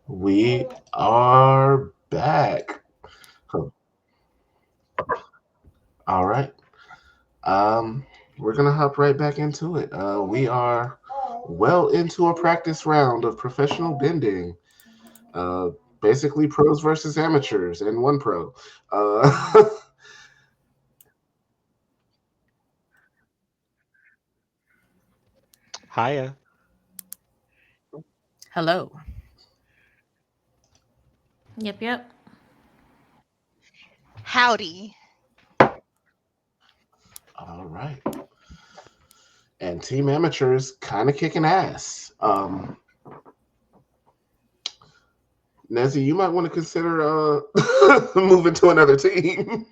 We are back. Huh. All right. Um, we're gonna hop right back into it. We are well into a practice round of professional bending. Uh, Basically pros versus amateurs and one pro. Uh, Hiya. Hello. Yep, yep. Howdy. all right. And team amateurs kind of kicking ass. Nezzy, you might want to consider moving to another team.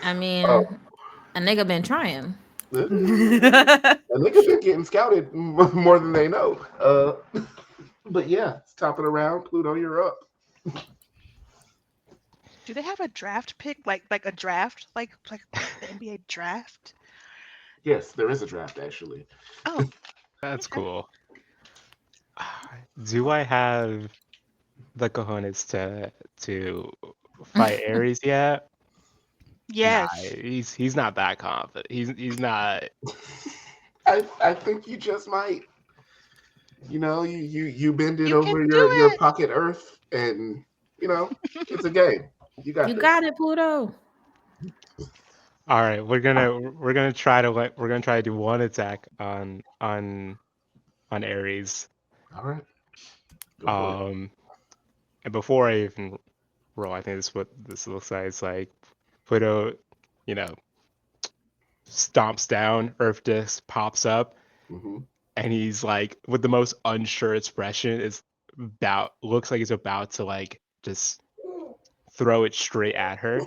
I Oh, mean, a nigga been trying. a nigga been getting scouted more than they know. But yeah, it's top of the round. Pluto, you're up. Do they have a draft pick? Like a draft? Like the NBA draft? Yes, there is a draft actually. Oh, That's okay. cool. Do I have the cojones to fight Ares yet? Nah, Yes. he's not that confident. He's not. I think you just might. You bend it You can over do your it. pocket Earth, and you know it's a game. You got You this. got it, Pluto. All right, we're gonna try to we're gonna try to do one attack on Ares. All right, go for it. Um, and before I even roll, I think this is what this looks like. It's like Pluto, you know, stomps down, Earth disc pops up, Hmm. and he's like with the most unsure expression is about looks like he's about to like just throw it straight at her.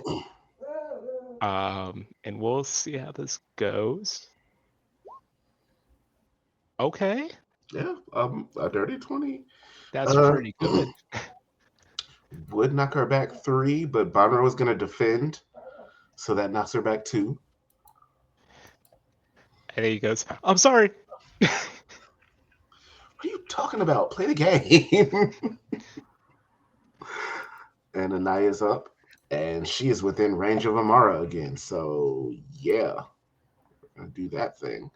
And we'll see how this goes. Okay, Yeah, a dirty 20 that's uh, pretty good. would knock her back three, but Bonner was going to defend, so that knocks her back two. And he goes, I'm sorry. What are you talking about? Play the game. And Anaya's up, and she is within range of Amara again. So yeah, gonna do that thing.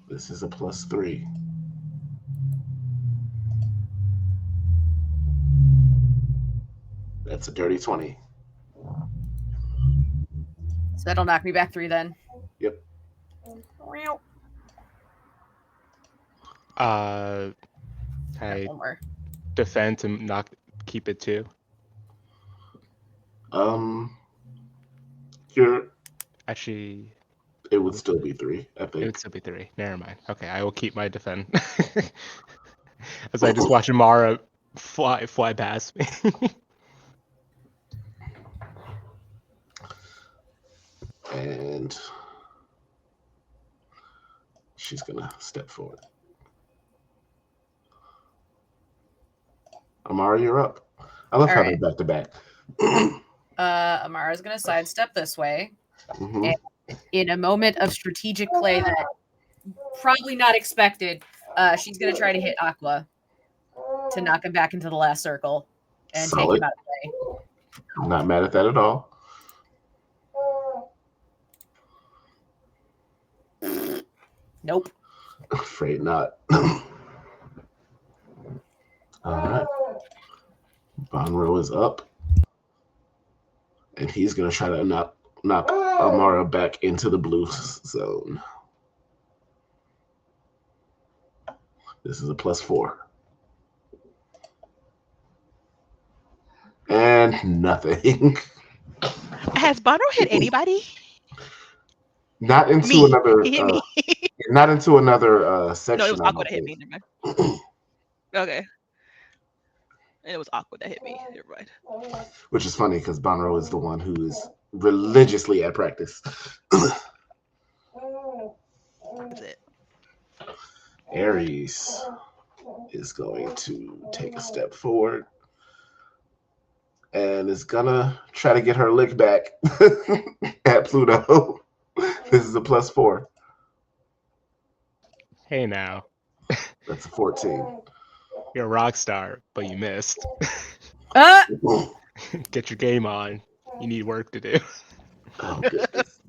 This is a plus three. That's a dirty 20. So that'll knock me back 3 then. Yep. uh Got I one more. defend to not keep it two. Um, you're. Actually, It would still be three, I it would think. still be three. Never mind. Okay, I will keep my defend. As I just watch Mara fly past me. And she's gonna step forward. Amara, you're up. I love All how they're right. back to back. Amara's gonna sidestep this way, Hmm. and in a moment of strategic play that probably not expected, she's gonna try to hit Aqua to knock him back into the last circle and take him Solid. out of I'm not mad at that at all. play. Nope. Afraid not. All right. Bonro is up, and he's gonna try to knock Amara back into the blue zone. This is a plus four. And nothing. Has Bono hit anybody? Not into Me. another He hit me. not into another No, it was section, I Aqua don't that hit think. me. Never mind. Okay. And it was Aqua that hit me. Never mind. Which is funny because Bonro is the one who is religiously at practice. That's it. Aries is going to take a step forward and is gonna try to get her lick back at Pluto. This is a plus four. Hey now, That's a 14. you're a rock star, but you missed. Uh, Get your game on. You need work to do. Oh, goodness.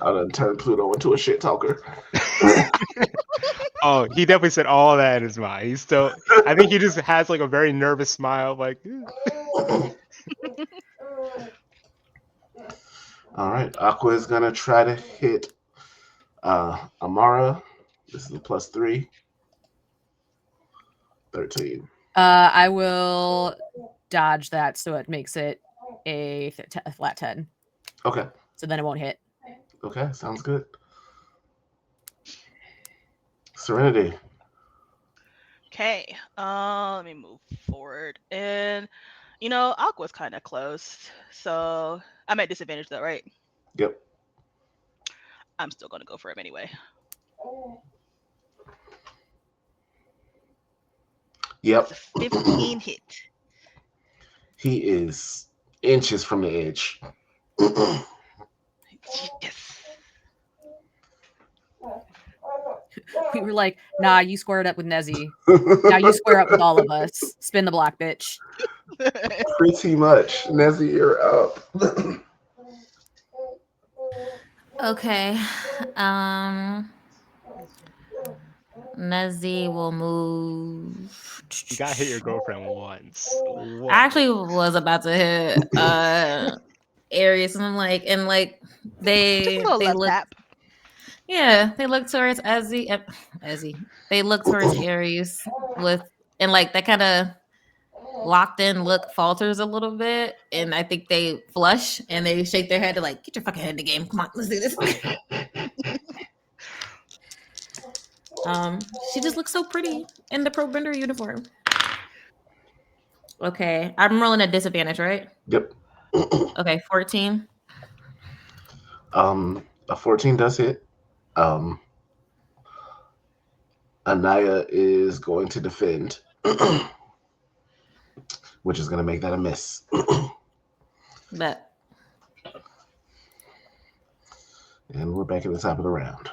I done turned Pluto into a shit talker. Oh, he definitely said all that in his mind. He's still. I think he just has like a very nervous smile, like. All right. Aqua is going to try to hit Amara. This is a +3. 13. I will dodge that so it makes it a flat 10. Okay. So then it won't hit. Okay. Sounds good. Serenity. Okay. Let me move forward. And Aqua's kind of close. So I'm at disadvantage though, right? Yep. I'm still gonna go for him anyway. Yep. It's a 15 hit. He is inches from the edge. Yes. We were like, nah, you squared up with Nezzy. Now you square up with all of us. Spin the block, bitch. Pretty much. Nezzy, you're up. Okay. Nezzy will move. You gotta hit your girlfriend once. I actually was about to hit Aries, and I'm like, Just they a little left look. tap. Yeah, they look towards Ezzy. They look towards Aries and like that kind of locked in look falters a little bit, and I think they flush and they shake their head to like, get your fucking head in the game. Come on, let's do this. She just looks so pretty in the Pro Bender uniform. Okay, I'm rolling a disadvantage, right? Yep. Okay, 14. A 14 does hit. Anaya is going to defend, which is going to make that a miss. Bet. And we're back at the top of the round.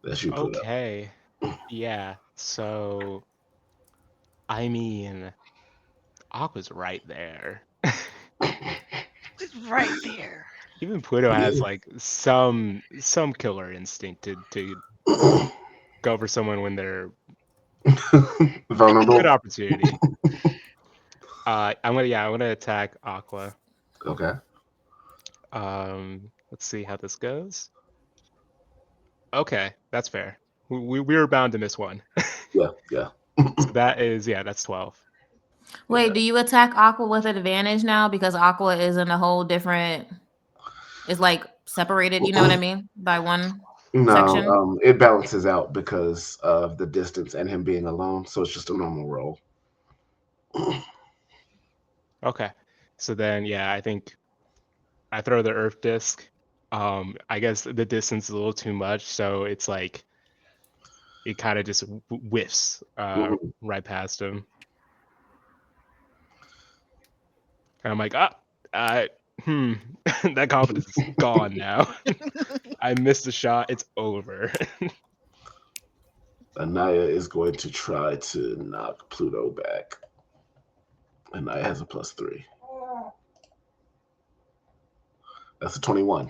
That's you, Pluto. Okay. Yeah. So, I mean, Aqua's right there. It's right there. Even Pluto has like some killer instinct to go for someone when they're Vulnerable. good opportunity. I'm gonna attack Aqua. Okay. Let's see how this goes. Okay, that's fair. We were bound to miss one. Yeah. So that's 12. Wait, do you attack Aqua with advantage now because Aqua is in a whole different? It's like separated. You know what I mean? By one section. No, it balances out because of the distance and him being alone. So it's just a normal roll. Okay, so then I think I throw the Earth Disc. I guess the distance is a little too much, so it's like it kind of just whiffs right past him. And I'm like, that confidence is gone now. I missed the shot. It's over. Anaya is going to try to knock Pluto back. Anaya has a +3. That's a 21.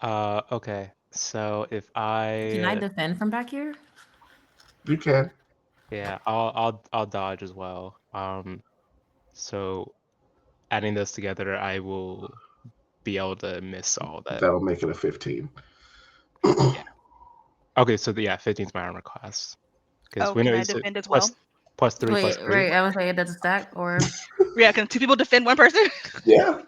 Okay. So if Can I defend from back here? You can. Yeah, I'll dodge as well. So adding those together, I will be able to miss all that. That'll make it a 15. Yeah. Okay, so 15 is my armor class. Oh, we can I it's defend as well? plus 3 Wait, plus 3. right. I was like, it doesn't stack or. Yeah, can 2 people defend 1 person? Yeah.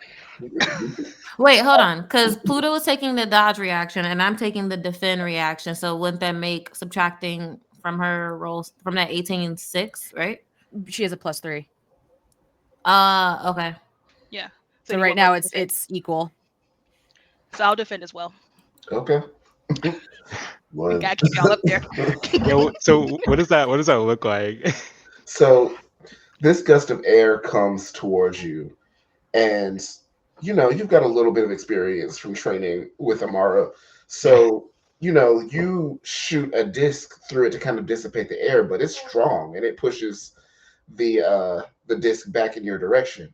Wait, hold on, because Pluto is taking the dodge reaction and I'm taking the defend reaction. So wouldn't that make subtracting from her rolls from that 18 6, right? She has a +3. Okay. Yeah. So you right want now both to defend. it's equal. So I'll defend as well. Okay. We gotta keep y'all up there. So what does that look like? So This gust of air comes towards you, and you've got a little bit of experience from training with Amara. So, you shoot a disc through it to kind of dissipate the air, but it's strong and it pushes the disc back in your direction.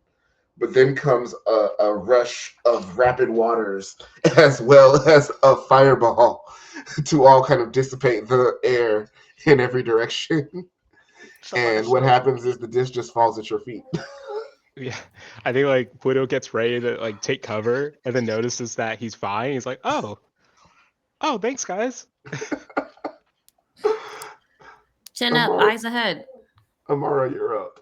But then comes a rush of rapid waters as well as a fireball to all kind of dissipate the air in every direction. So And what happens is the disc just falls at your feet. Yeah, I think like Widow gets ready to like take cover and then notices that he's fine. He's like, oh, thanks, guys. Chin up, Amara. eyes ahead. Amara, you're up.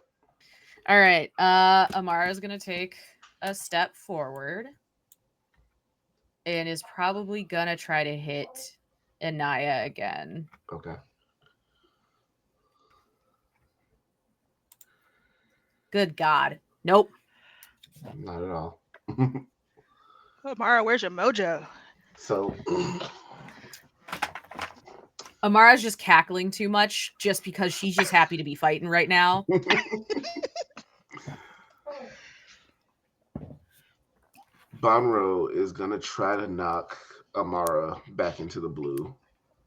All right. Amara's gonna take a step forward and is probably gonna try to hit Anaya again. Okay. Good God. Nope. Not at all. Oh, Mara, where's your mojo? So Amara's just cackling too much just because she's just happy to be fighting right now. Banro is gonna try to knock Amara back into the blue.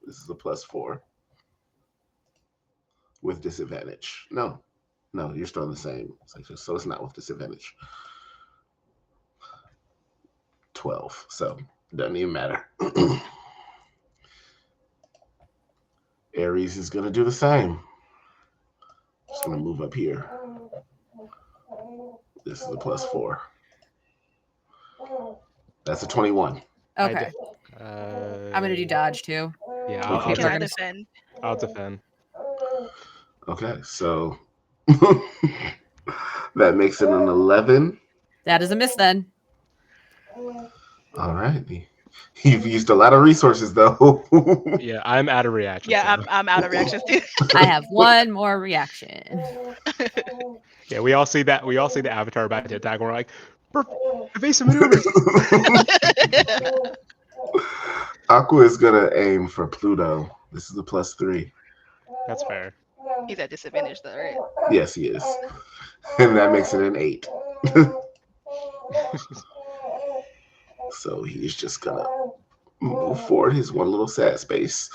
This is a +4 with disadvantage. No, you're still in the same. So it's not with disadvantage. 12, so it doesn't even matter. Ares is gonna do the same. Just gonna move up here. This is a +4. That's a 21. Okay. I'm gonna do dodge too. Yeah, Okay. Can I gonna- defend? I'll defend. Okay, so that makes it an 11. That is a miss then. All right. You've used a lot of resources, though. Yeah, I'm out of reaction. Yeah, so. I'm out of reactions too. I have one more reaction. Yeah, we all see that. We all see the avatar about to attack. And we're like, evasive maneuvers. Aqua is gonna aim for Pluto. This is a +3. That's fair. He's at disadvantage though, right? Yes, he is, and that makes it an 8. So he's just gonna move forward his one little sad space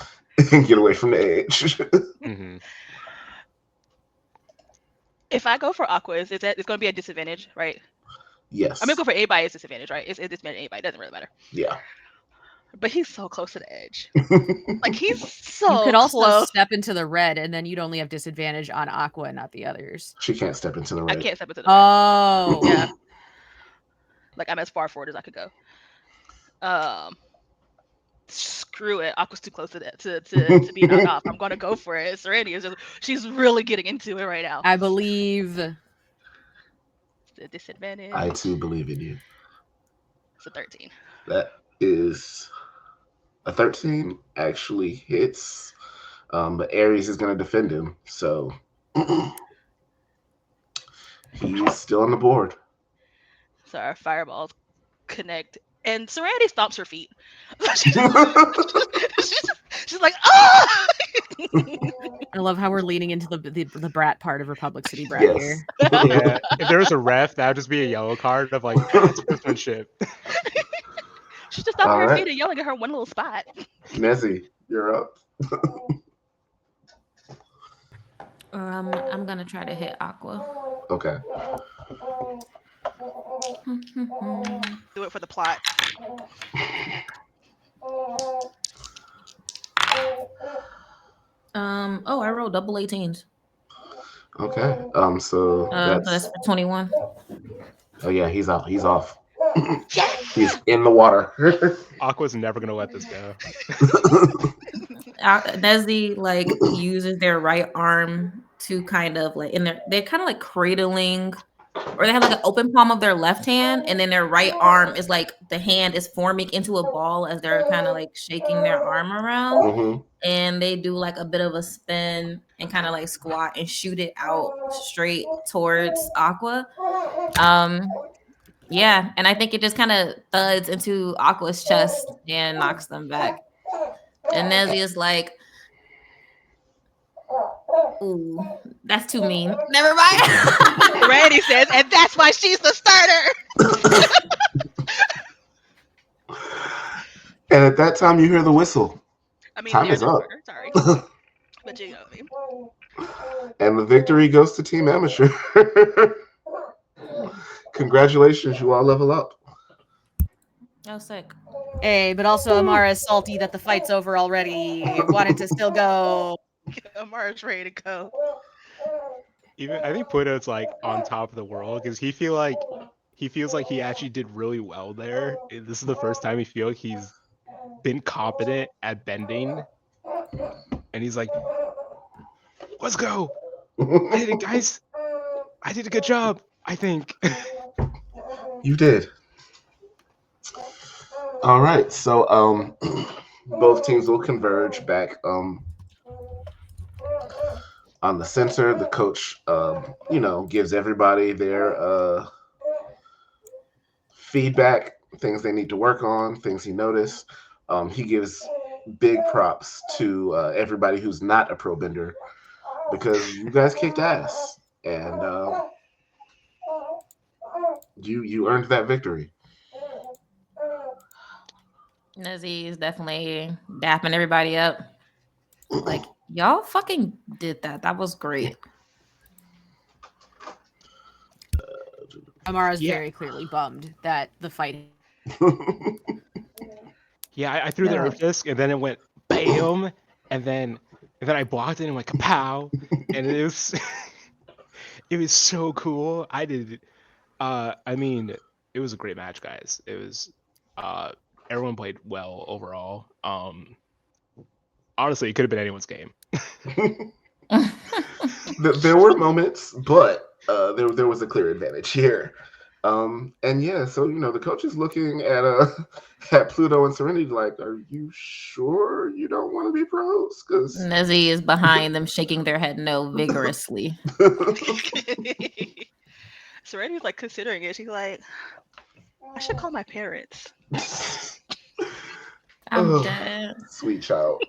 and get away from the edge. Mm-hmm. If I go for Aqua, it's going to be a disadvantage, right? Yes. I'm going to go for anybody as disadvantage, right? It's disadvantage anybody. It doesn't really matter. Yeah. But he's so close to the edge. Like, he's so You could also close. step into the red, and then you'd only have disadvantage on Aqua and not the others. She can't step into the I red. can't step into the red. Oh. Yeah. Like, I'm as far forward as I could go. Screw it. Aqua's too close to that to be knocked off. I'm gonna go for it. Serenity is just, she's really getting into it right now. I believe. The disadvantage. I too believe in you. It's a 13. That is a 13. Actually hits, but Ares is gonna defend him. So he's still on the board. So our fireballs connect, and Serenity stomps her feet. she's like, ah! I love how we're leaning into the brat part of Republic City Brat Yes. here. Yeah, if there was a ref, that would just be a yellow card of like sportsmanship. She's just stomping All her right. feet and yelling at her one little spot. Nezzy, you're up. I'm gonna try to hit Aqua. Okay. Do it for the plot. Oh, I rolled double 18s. Okay. So That's that's for 21. oh yeah, he's out. He's off. He's in the water. Aqua's never gonna let this go. Nezzy like uses their right arm to kind of like they're kind of like cradling, or they have like an open palm of their left hand, and then their right arm is like the hand is forming into a ball as they're kind of like shaking their arm around, Mhm. and they do like a bit of a spin and kind of like squat and shoot it out straight towards Aqua. Yeah, and I think it just kind of thuds into Aqua's chest and knocks them back. And Nezzy is like, Ooh, that's too mean. Never mind. Randy says, and that's why she's the starter. And at that time, you hear the whistle. I mean, Time they're is the up. starter. Sorry, but you know me. And the victory goes to Team Amateur. Congratulations, you all level up. Oh, sick. Hey, but also Amara is salty that the fight's over already. Wanted to still go. Amara's ready to go. Even I think Pluto's like on top of the world because he feels like he actually did really well there. This is the first time he feels he's been competent at bending, and he's like, "Let's go! I did it, guys! I did a good job. I think." You did. All right, so both teams will converge back on the center. The coach, gives everybody their feedback, things they need to work on, things he noticed. He gives big props to everybody who's not a pro bender because you guys kicked ass, and you earned that victory. Nezzy is definitely dapping everybody up. Like, y'all fucking did that. That was great. Amara's Yeah. very clearly bummed that the fight. Yeah, I threw the Yeah. earth disc, and then it went bam, and then I blocked it and went kapow, and it was it was so cool. I did. I mean, it was a great match, guys. It was. Everyone played well overall. Honestly, it could have been anyone's game. There were moments, but there was a clear advantage here. And yeah, so the coach is looking at at Pluto and Serenity like, are you sure you don't want to be pros? Because Nezzy is behind them, shaking their head no vigorously. Serenity's like considering it. She's like, I should call my parents. I'm Ugh, dead. sweet child.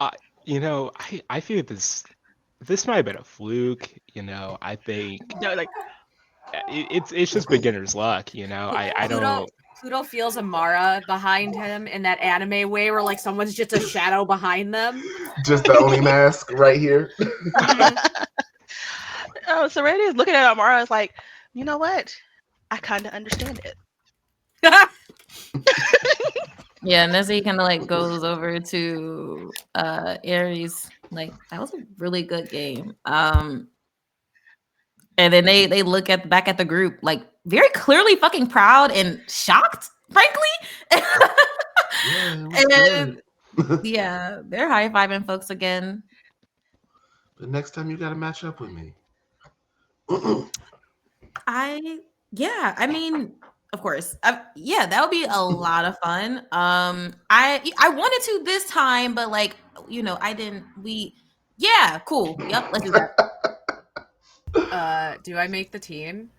I feel this might have been a fluke. I think No, like it's just beginner's luck. I don't. Pluto feels Amara behind him in that anime way where like someone's just a shadow behind them. Just the only mask right here. oh, Serenity is looking at Amara. Is like, you know what? I kind of understand it. Yeah, Nezzy kind of like goes over to Aries. Like, that was a really good game. And then they look back at the group like very clearly fucking proud and shocked, frankly. And yeah, they're high-fiving folks again. But next time you got to match up with me. I mean, of course. Yeah, that would be a lot of fun. I wanted to this time, but like, I didn't. Yeah, cool. Yep, let's do that. Do I make the team?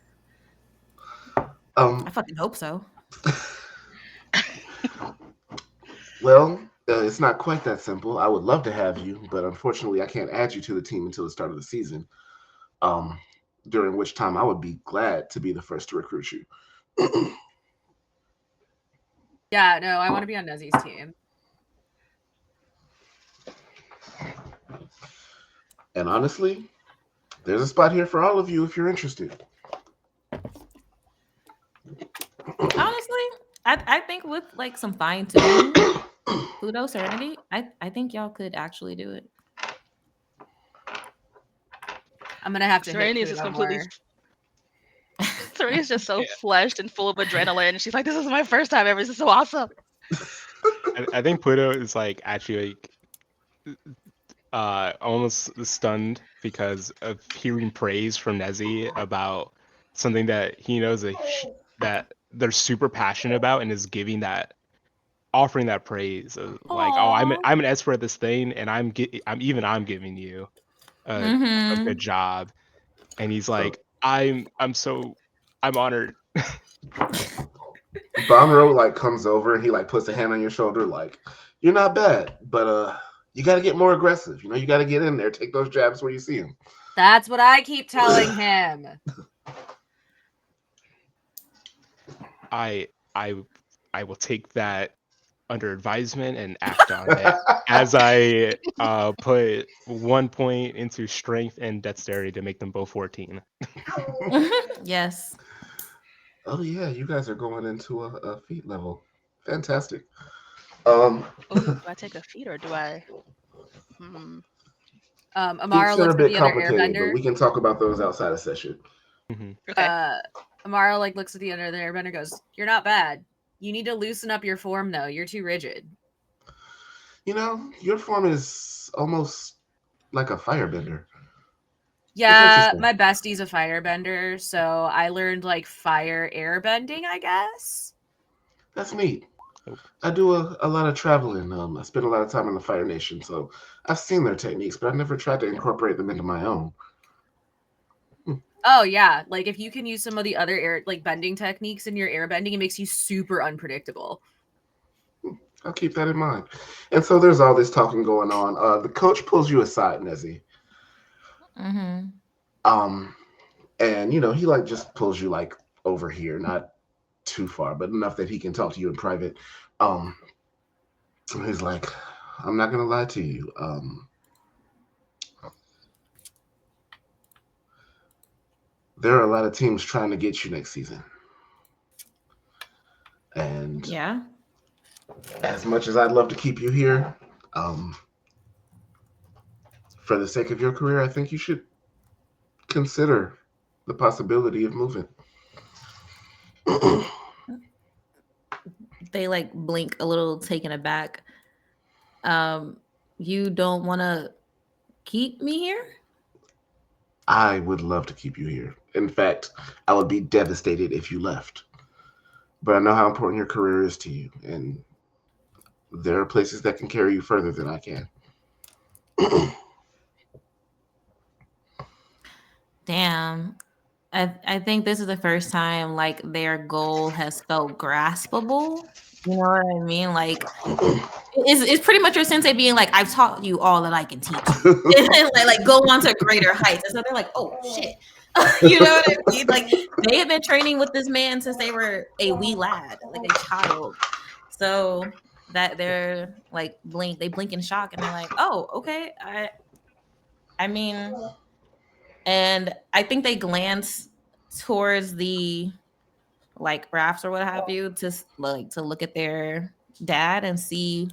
I fucking hope so. Well, it's not quite that simple. I would love to have you, but unfortunately, I can't add you to the team until the start of the season. During which time I would be glad to be the first to recruit you. Yeah, no, I want to be on Nezzy's team. And honestly, there's a spot here for all of you if you're interested. Honestly, I think with like some fine tuning, Pluto, Serenity, I think y'all could actually do it. I'm gonna have to Serenity's hit just Pluto completely. more. Serenity's just so fleshed and full of adrenaline. She's like, this is my first time ever. This is so awesome. I think Pluto is like actually like almost stunned because of hearing praise from Nezzy about something that he knows that they're super passionate about and is offering that praise of like, oh, I'm an expert at this thing and I'm giving you a good job. And he's like, I'm honored. Bonro like comes over and he like puts a hand on your shoulder like, you're not bad, but You got to get more aggressive. You know, you got to get in there, take those jabs where you see them. That's what I keep telling him. I will take that under advisement and act on it as I put 1 point into strength and dexterity to make them both 14. Yes. Oh yeah, you guys are going into a feat level. Fantastic. Oh, do I take a feat or do I? Amara Feats are a looks at bit the other complicated, but airbender. we can talk about those outside of session. Okay. Amara like looks at the other airbender, goes, "You're not bad. You need to loosen up your form though. You're too rigid." You know, your form is almost like a firebender. Yeah, interesting. my bestie's a firebender, so I learned like fire airbending, I guess. That's neat. I do a lot of traveling. I spend a lot of time in the Fire Nation, so I've seen their techniques, but I've never tried to incorporate them into my own. Oh yeah, like if you can use some of the other air like bending techniques in your airbending, it makes you super unpredictable. I'll keep that in mind. And so there's all this talking going on. The coach pulls you aside, Nezzy. Mm-hmm. And you know, he like just pulls you like over here, not too far, but enough that he can talk to you in private. He's like, I'm not gonna lie to you. There are a lot of teams trying to get you next season. And Yeah. as much as I'd love to keep you here, for the sake of your career, I think you should consider the possibility of moving. They like blink a little taken aback. You don't want to keep me here? I would love to keep you here. In fact, I would be devastated if you left. But I know how important your career is to you, and there are places that can carry you further than I can. Damn. I think this is the first time like their goal has felt graspable. You know what I mean? Like it's pretty much your sensei being like, I've taught you all that I can teach you. And like go on to greater heights. And so they're like, oh shit. You know what I mean? Like they have been training with this man since they were a wee lad, like a child. So that they're like they blink in shock and they're like, oh, okay. I mean, and I think they glance towards the like rafts or what have you to look at their dad and see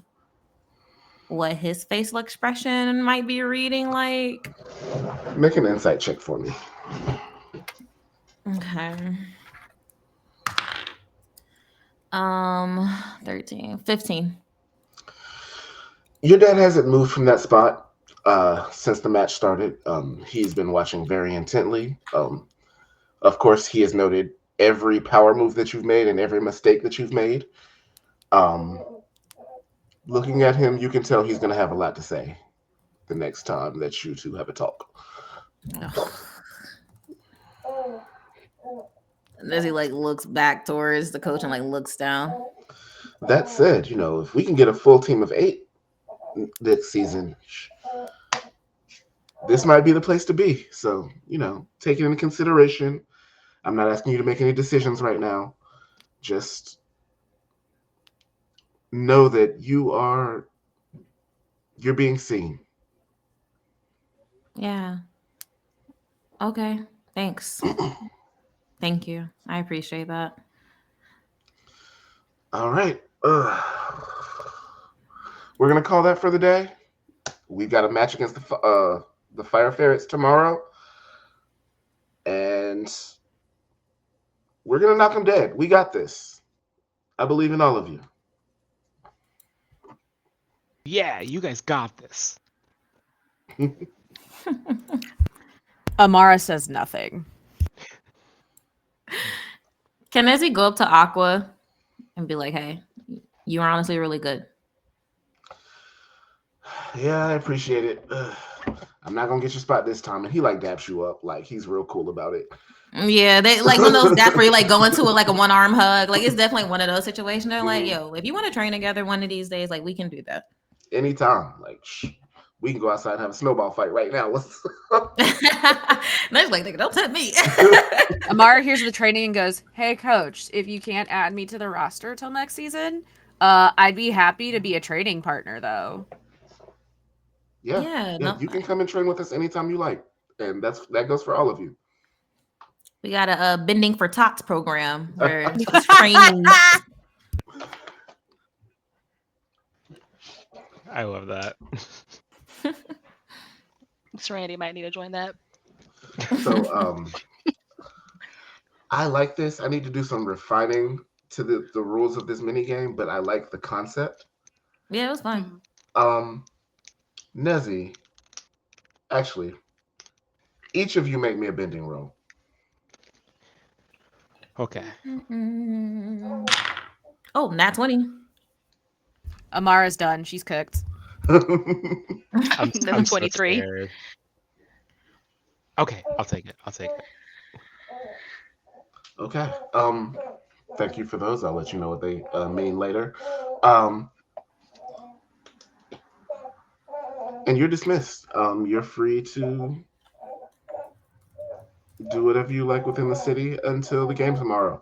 what his facial expression might be reading like. Make an insight check for me. Okay. 13, 15. Your dad hasn't moved from that spot since the match started. He's been watching very intently. Of course, he has noted every power move that you've made and every mistake that you've made. Looking at him, you can tell he's going to have a lot to say the next time that you two have a talk. And as he like looks back towards the coach and like looks down. That said, you know, if we can get a full team of 8 this season, this might be the place to be. So, you know, take it into consideration. I'm not asking you to make any decisions right now. Just know that you're being seen. Yeah. Okay. Thanks. Thank you. I appreciate that. All right. We're going to call that for the day. We got a match against the Fire Ferrets tomorrow. And we're going to knock them dead. We got this. I believe in all of you. Yeah, you guys got this. Amara says nothing. Can Izzy go up to Aqua and be like, hey, you are honestly really good? Yeah, I appreciate it. I'm not going to get your spot this time. And he like daps you up. Like he's real cool about it. Yeah, they like one of those daps where you like go into it like a one arm hug. Like it's definitely one of those situations. They're like, yo, if you want to train together one of these days, like we can do that. anytime. Like, we can go outside and have a snowball fight right now. What's Nate's like, nigga, don't tempt me. Amara hears the training and goes, "Hey, coach, if you can't add me to the roster till next season, I'd be happy to be a training partner, though." Yeah, No, you can come and train with us anytime you like, and that goes for all of you. we got a bending for tots program where it's training. I love that. Serenity might need to join that. So, I like this. I need to do some refining to the rules of this mini game, but I like the concept. Yeah, it was fun. Nezzy, actually, each of you make me a bending roll. Okay. Oh, nat 20. Amara's done. She's cooked. I'm so 23. scared. Okay, I'll take it. Okay. Thank you for those. I'll let you know what they mean later. And you're dismissed. You're free to do whatever you like within the city until the game tomorrow.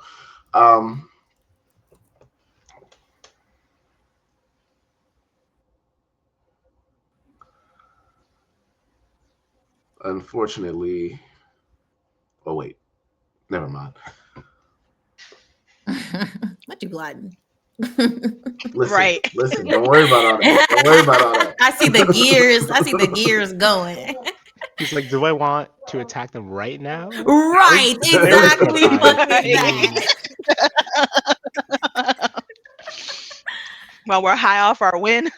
Unfortunately, oh wait, never mind. What you gliding? Listen, don't worry about all that. Don't worry about all that. I see the gears. I see the gears going. He's like, do I want to attack them right now? Right, exactly. While we're high off our win.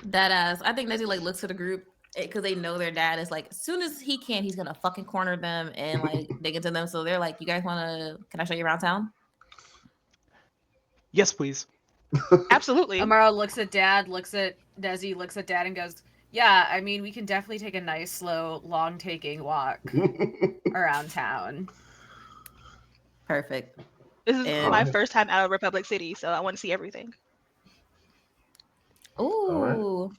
That ass. I think Nezzy like looks to the group because they know their dad is like, as soon as he can, he's gonna fucking corner them and like dig into them. So they're like, you guys wanna? Can I show you around town? Yes, please. Absolutely. Amara looks at Dad, looks at Desi, looks at Dad, and goes, "Yeah, I mean, we can definitely take a nice, slow, long-taking walk around town." Perfect. This is And- my first time out of Republic City, so I want to see everything. Ooh,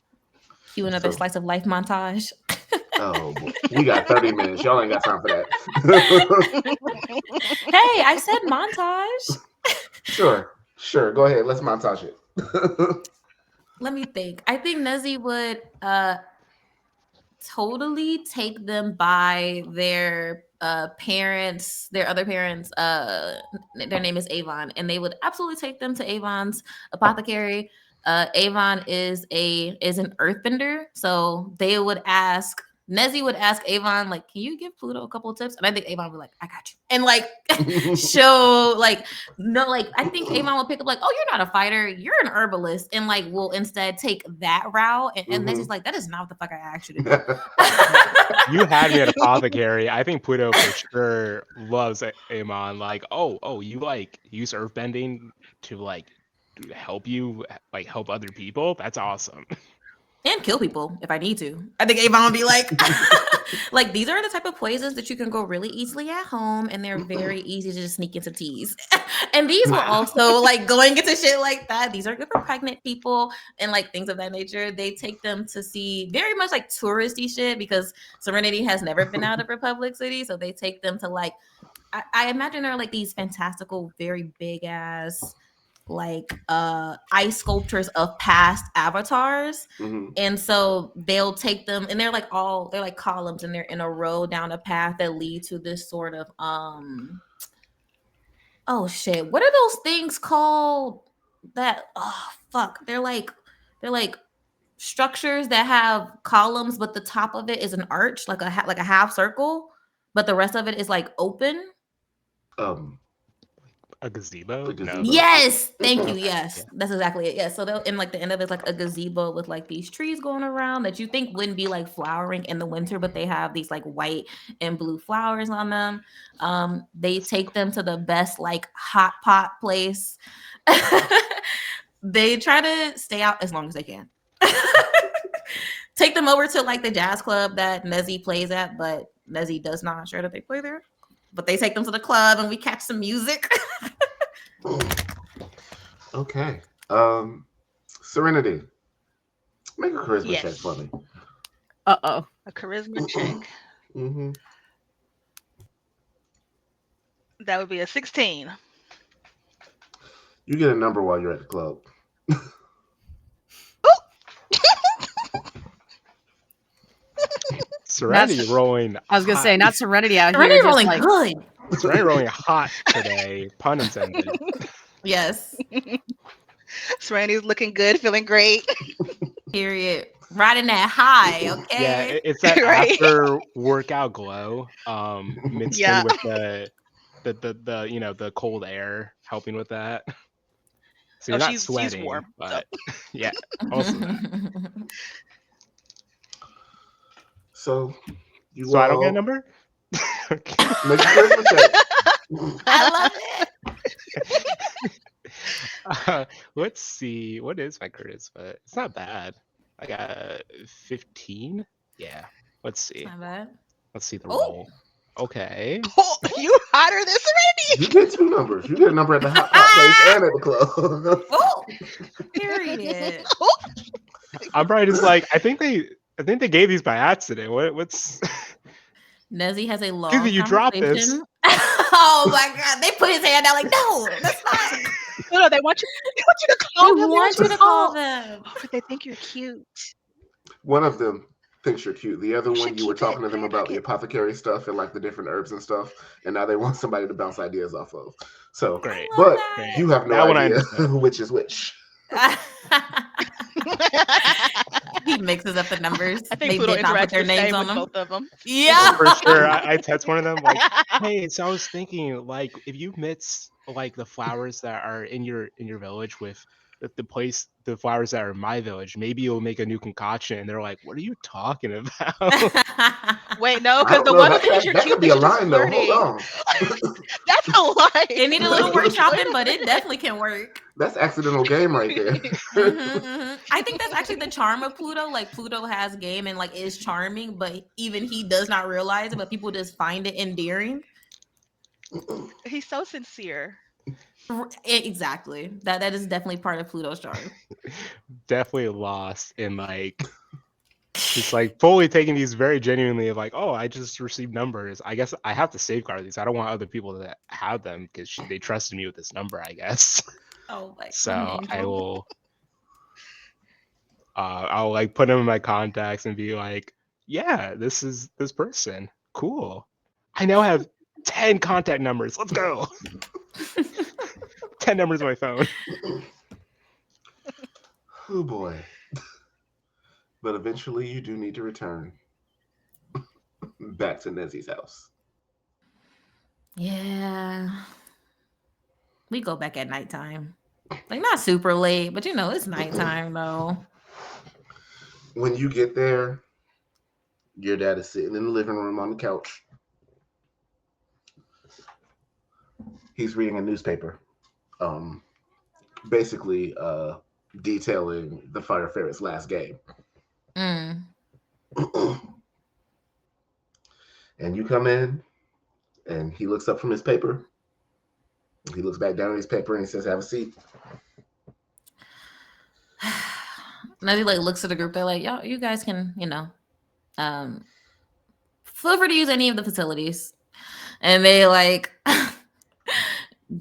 cue another So- slice of life montage. Oh, boy. We got 30 minutes. Y'all ain't got time for that. Hey, I said montage. Sure. Go ahead. Let's montage it. Let me think. I think Nezzy would totally take them by their parents, their other parents. Their name is Avon, and they would absolutely take them to Avon's apothecary. Avon is an earthbender, so they would ask. Nezzy would ask Avon, like, can you give Pluto a couple of tips? And I think Avon would be like, I got you. And like show, like, no, like I think Avon will pick up, like, oh, you're not a fighter, you're an herbalist, and like will instead take that route. And Nezzy's like, that is not what the fuck I asked you to do. You had me at apothecary. I think Pluto for sure loves Amon. Like, oh, you like use earthbending to like help you, like help other people. That's awesome. And kill people if I need to. I think Avon would be like, like, these are the type of poisons that you can grow really easily at home, and they're very easy to just sneak into teas. And these were also like going into shit like that. These are good for pregnant people and like things of that nature. They take them to see very much like touristy shit because Serenity has never been out of Republic City. So they take them to like, I imagine there are like these fantastical, very big ass like ice sculptures of past avatars. And so they'll take them, and they're like columns, and they're in a row down a path that lead to this sort of oh shit, what are those things called that they're like structures that have columns, but the top of it is an arch, like a half circle, but the rest of it is like open. A gazebo? No. Yes, thank you. Yes, that's exactly it. Yes, so they'll, in like the end of it's like a gazebo with like these trees going around that you think wouldn't be like flowering in the winter, but they have these like white and blue flowers on them. They take them to the best like hot pot place. They try to stay out as long as they can. Take them over to like the jazz club that Nezzy plays at, but Nezzy does not sure that they play there. But they take them to the club and we catch some music. Okay. Serenity. Make a charisma check Yes. for me. Uh-oh. A charisma check. Mm-hmm. That would be a 16. You get a number while you're at the club. Serenity rolling. I was gonna say, not Serenity out Serenity here. Just rolling like good. Serenity rolling hot today. Pun intended. Yes. Serenity's looking good, feeling great. Period. Riding that high, okay? Yeah, it's that Right. after workout glow, mixed Yeah. in with the the cold air helping with that. So you're not she's sweating, warm. but yeah, also that. So you So I don't get a all number. Okay. make a charisma check. I love it. Let's see. What is my charisma? It's not bad. I got 15. Yeah. Let's see. Not bad. Let's see the Oh. roll. Okay. Oh, you hotter than Serenity. You get 2 numbers. You get a number at the hot pot place and at the club. Oh, period. I'm probably just like I think they gave these by accident. What's Nezzy has a long Excuse me, you dropped this. conversation. Oh my god! They put his hand out like, no, that's not. No, they want you to I call them. want you to call them. But they think you're cute. One of them thinks you're cute. The other You one, should you were keep it talking to them in your about the pocket. apothecary stuff and like the different herbs and stuff, and now they want somebody to bounce ideas off of. So, great? I love but that. you have no That one I idea understand. which is which. He mixes up the numbers. I think They Pluto did not put interacts their the names same on with them. both of them. Yeah, For sure. I text one of them like, hey, so I was thinking like if you mix like the flowers that are in your village with the flowers that are in my village, maybe you'll make a new concoction. And they're like, what are you talking about? Wait, no, I because don't the know. one who That, thinks that, you're that cute could be is a just line though. Hold flirting. on. That's a lie. they need a little Wait workshopping, a but it minute. definitely can work. That's accidental game right there. I think that's actually the charm of Pluto. Like Pluto has game and like is charming, but even he does not realize it. But people just find it endearing. He's so sincere. Exactly. That is definitely part of Pluto's charm. Definitely lost in like just like fully taking these very genuinely of like, oh, I just received numbers. I guess I have to safeguard these. I don't want other people to have them because they trusted me with this number, I guess. Oh my So I angel. will I'll like put them in my contacts and be like, yeah, this is this person. Cool. I now have 10 contact numbers. Let's go. 10 numbers on my phone. Oh boy. But eventually you do need to return back to Nezzy's house. Yeah. We go back at nighttime. Like not super late, but you know, it's nighttime though. When you get there, your dad is sitting in the living room on the couch. He's reading a newspaper. Basically detailing the Fire Ferret's last game. Mm. And you come in, and he looks up from his paper. He looks back down at his paper and he says, have a seat. Nezzy like looks at the group. They're like, y'all, you guys can, you know, feel free to use any of the facilities. And they like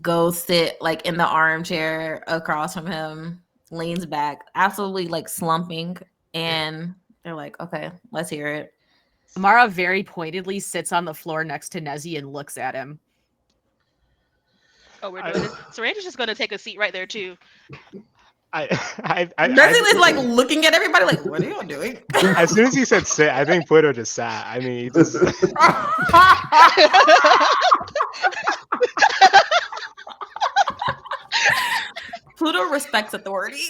go sit like in the armchair across from him, leans back, absolutely like slumping. And they're like, okay, let's hear it. Amara very pointedly sits on the floor next to Nezzy and looks at him. Oh, we're doing this. Serena's just gonna take a seat right there too. Nezzy is like looking at everybody like, what are y'all doing? As soon as he said sit, I think Pluto just sat. I mean, he just Pluto respects authority.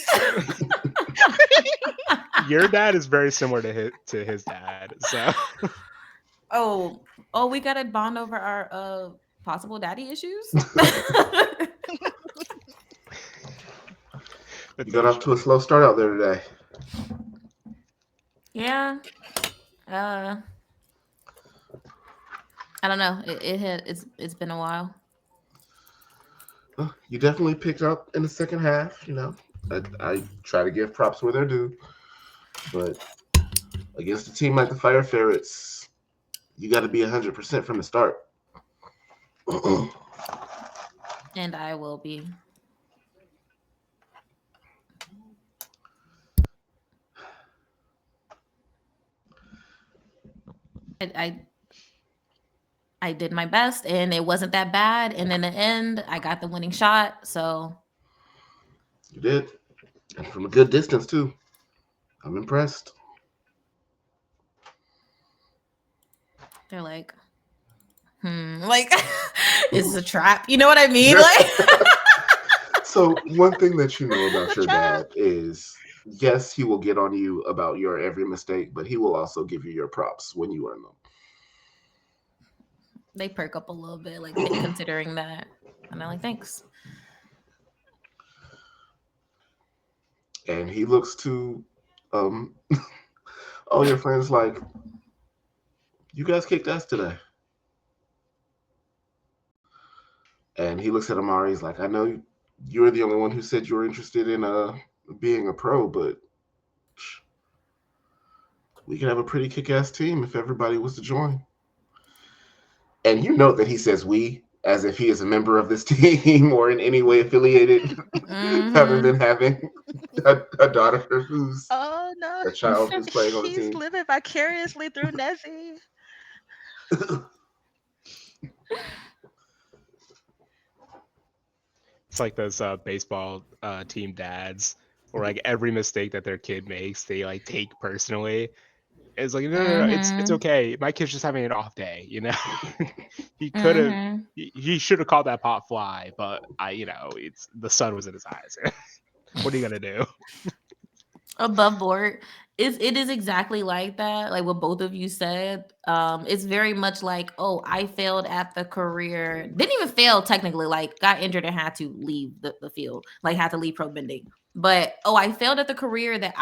your dad is very similar to his dad. So Oh, we gotta bond over our possible daddy issues. You got off to a slow start out there today. Yeah. I don't know. It's been a while. You definitely picked up in the second half, you know. I try to give props where they're due. But against a team like the Fire Ferrets, you got to be 100% from the start. And I will be. I did my best, and it wasn't that bad. And in the end, I got the winning shot. So You did, and from a good distance too. I'm impressed. they're like, like, is this a trap? You know what I mean? Like, So one thing that you know about your dad is, yes, he will get on you about your every mistake, but he will also give you your props when you earn them. they perk up a little bit, like considering that, and they're like, thanks. And he looks to all your friends like, you guys kicked ass today. And he looks at Amari. He's like, I know you're the only one who said you were interested in being a pro, but we could have a pretty kick-ass team if everybody was to join. And you note that he says we, as if he is a member of this team or in any way affiliated, rather than having a daughter who's Oh no. a child who's playing on the He's team. living vicariously through Nessie. It's like those baseball team dads, where like every mistake that their kid makes, they like take personally. It's like no, it's okay. My kid's just having an off day, you know. He could have, he should have called that pot fly, but it's the sun was in his eyes. What are you gonna do? Above board, it is exactly like that, like what both of you said. It's very much like, oh, I failed at the career, didn't even fail technically, like got injured and had to leave the field, like had to leave pro bending. But oh, I failed at the career that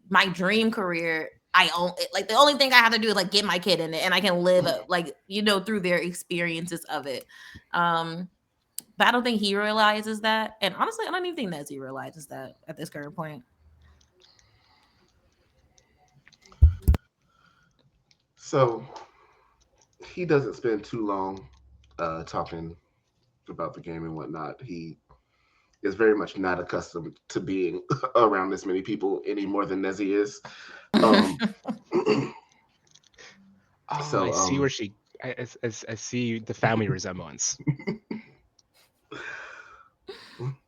my dream career. I own it. Like the only thing I have to do is like get my kid in it, and I can live like through their experiences of it. But I don't think he realizes that, and honestly, I don't even think Nezzy realizes that at this current point. So he doesn't spend too long talking about the game and whatnot. He is very much not accustomed to being around this many people any more than Nezzy is. I see where I see the family resemblance.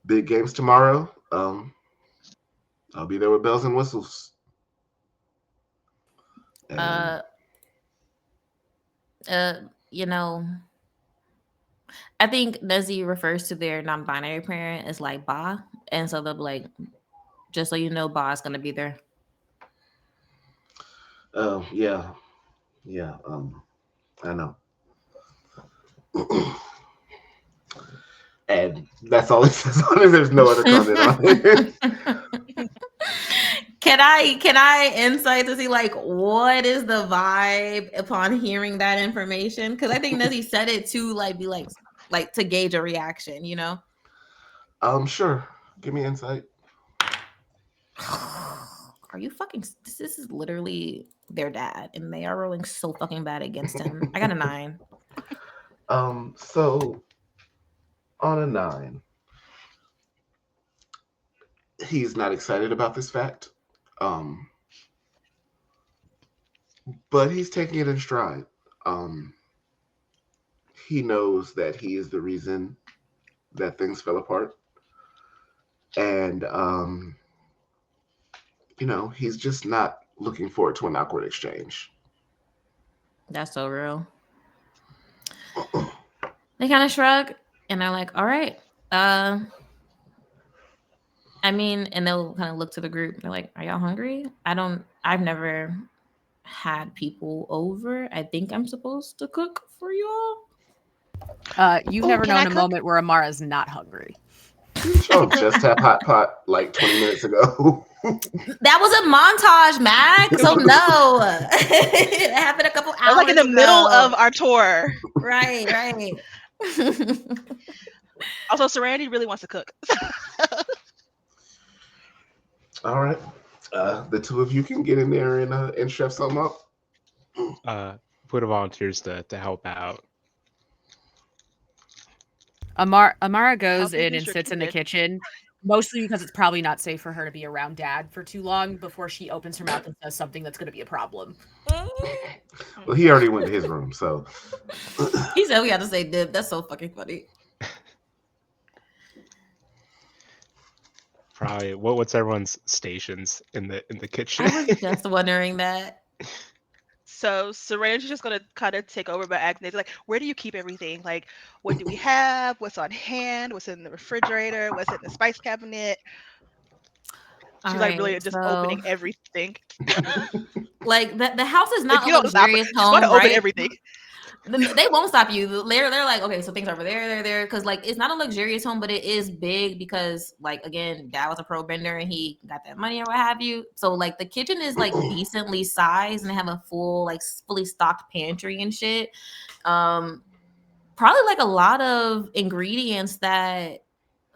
Big games tomorrow. I'll be there with bells and whistles. And I think Nezzy refers to their non-binary parent as like Ba, and so they'll be like, just so you know, Ba's gonna be there. Oh yeah. I know. And that's all it says on it. There's no other comment on it. Can I insight to see like what is the vibe upon hearing that information? Because I think Nezzy said it to like be like to gauge a reaction, Sure. Give me insight. Are you fucking? This is literally their dad, and they are rolling so fucking bad against him. I got a 9. So on a 9, he's not excited about this fact. But he's taking it in stride. He knows that he is the reason that things fell apart. And he's just not looking forward to an awkward exchange. That's so real. They kind of shrug and they're like, all right. I mean, and they'll kind of look to the group. They're like, are y'all hungry? I've never had people over. I think I'm supposed to cook for y'all. You've never known a moment where Amara's not hungry. Oh, just had hot pot like 20 minutes ago. That was a montage, Max. So no, it happened a couple hours. Like in the middle of our tour. Right. Also, Serenity really wants to cook. All right. The two of you can get in there and chef something up. Put volunteers to help out. Amara goes big in is and your sits in the kitchen? kitchen, mostly because it's probably not safe for her to be around Dad for too long before she opens her mouth and says something that's going to be a problem. Well, he already went to his room, so He said we had to say dib. That's so fucking funny. Probably what's everyone's stations in the kitchen? I was just wondering that. So Serena's just gonna kind of take over by acting like, where do you keep everything? Like, what do we have? What's on hand? What's in the refrigerator? What's in the spice cabinet? All She's like right, really just so opening everything. like the house is If not you a don't stop her, luxurious she's going to home, open right? everything. They won't stop you. They're like, okay, so things are over there, because like it's not a luxurious home, but it is big because like again, Dad was a pro bender and he got that money or what have you. So like the kitchen is like decently sized and they have a full like fully stocked pantry and shit. Probably like a lot of ingredients that